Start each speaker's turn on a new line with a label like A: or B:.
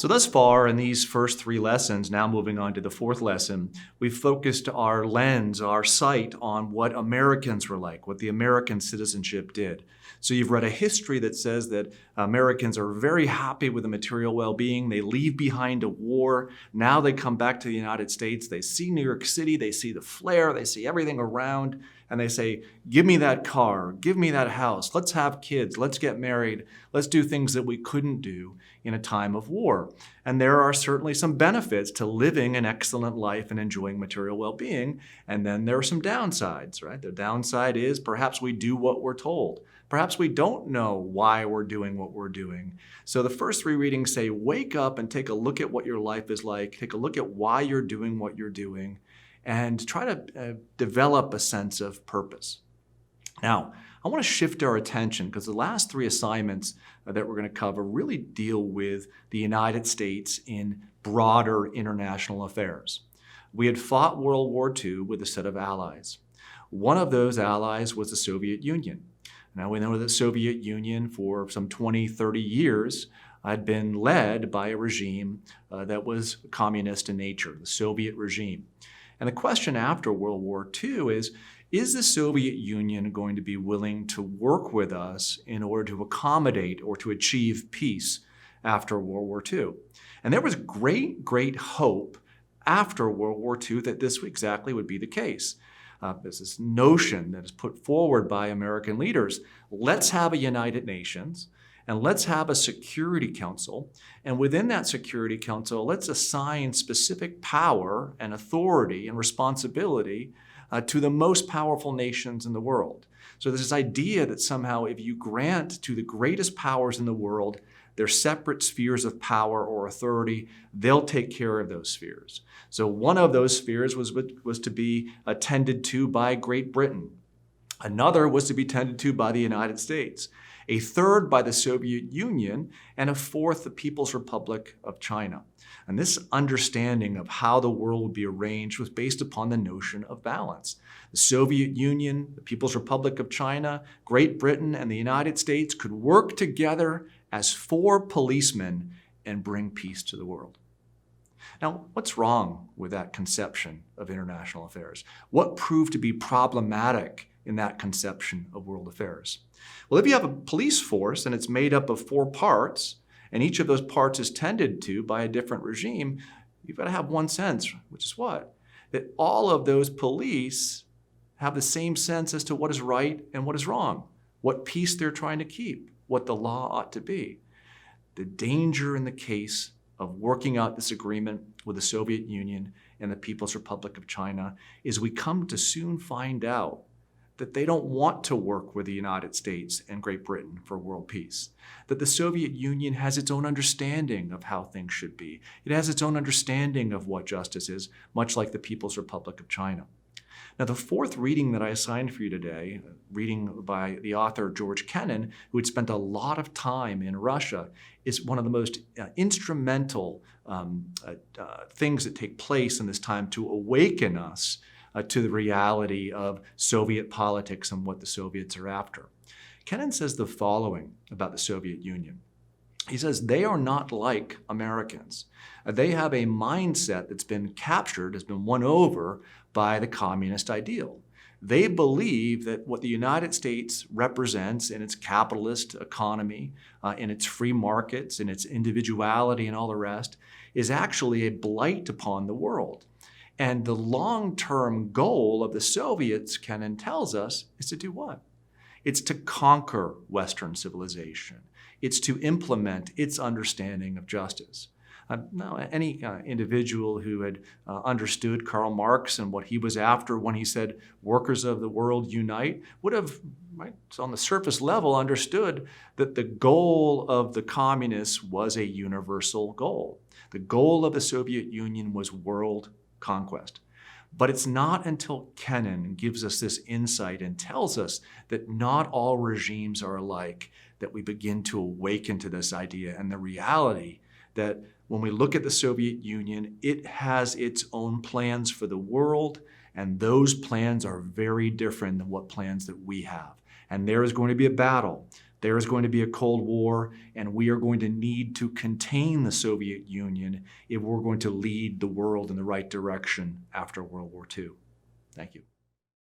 A: So thus far in these first three lessons, now moving on to the fourth lesson, we've focused our lens, our sight on what Americans were like, what the American citizenship did. So you've read a history that says that Americans are very happy with the material well-being. They leave behind a war. Now they come back to the United States. They see New York City. They see the flair. They see everything around. And they say, give me that car. Give me that house. Let's have kids. Let's get married. Let's do things that we couldn't do in a time of war. And there are certainly some benefits to living an excellent life and enjoying material well-being. And then there are some downsides, right? The downside is perhaps we do what we're told. Perhaps we don't know why we're doing what we're doing. So the first three readings say, wake up and take a look at what your life is like. Take a look at why you're doing what you're doing, and try to develop a sense of purpose. Now, I want to shift our attention because the last three assignments that we're going to cover really deal with the United States in broader international affairs. We had fought World War II with a set of allies. One of those allies was the Soviet Union. Now, we know that the Soviet Union for some 20, 30 years had been led by a regime that was communist in nature, the Soviet regime. And the question after World War II is the Soviet Union going to be willing to work with us in order to accommodate or to achieve peace after World War II? And there was great, great hope after World War II that this exactly would be the case. There's this notion that is put forward by American leaders. Let's have a United Nations, and let's have a Security Council. And within that Security Council, let's assign specific power and authority and responsibility to the most powerful nations in the world. So there's this idea that somehow if you grant to the greatest powers in the world their separate spheres of power or authority, they'll take care of those spheres. So one of those spheres was to be attended to by Great Britain. Another was to be tended to by the United States. A third by the Soviet Union, and a fourth, the People's Republic of China. And this understanding of how the world would be arranged was based upon the notion of balance. The Soviet Union, the People's Republic of China, Great Britain, and the United States could work together as four policemen and bring peace to the world. Now, what's wrong with that conception of international affairs? What proved to be problematic in that conception of world affairs? Well, if you have a police force and it's made up of four parts, and each of those parts is tended to by a different regime, you've got to have one sense, which is what? That all of those police have the same sense as to what is right and what is wrong, what peace they're trying to keep, what the law ought to be. The danger in the case of working out this agreement with the Soviet Union and the People's Republic of China is we come to soon find out that they don't want to work with the United States and Great Britain for world peace, that the Soviet Union has its own understanding of how things should be. It has its own understanding of what justice is, much like the People's Republic of China. Now, the fourth reading that I assigned for you today, reading by the author George Kennan, who had spent a lot of time in Russia, is one of the most instrumental things that take place in this time to awaken us to the reality of Soviet politics and what the Soviets are after. Kennan says the following about the Soviet Union. He says, they are not like Americans. They have a mindset that's been captured, has been won over by the communist ideal. They believe that what the United States represents in its capitalist economy, in its free markets, in its individuality and all the rest, is actually a blight upon the world. And the long-term goal of the Soviets, Kennan tells us, is to do what? It's to conquer Western civilization. It's to implement its understanding of justice. Now, any individual who had understood Karl Marx and what he was after when he said, workers of the world unite, would have, right, so on the surface level, understood that the goal of the communists was a universal goal. The goal of the Soviet Union was world conquest. But it's not until Kennan gives us this insight and tells us that not all regimes are alike that we begin to awaken to this idea and the reality that when we look at the Soviet Union, it has its own plans for the world, and those plans are very different than what plans that we have. And there is going to be a battle There is going to be a Cold War, and we are going to need to contain the Soviet Union if we're going to lead the world in the right direction after World War II. Thank you.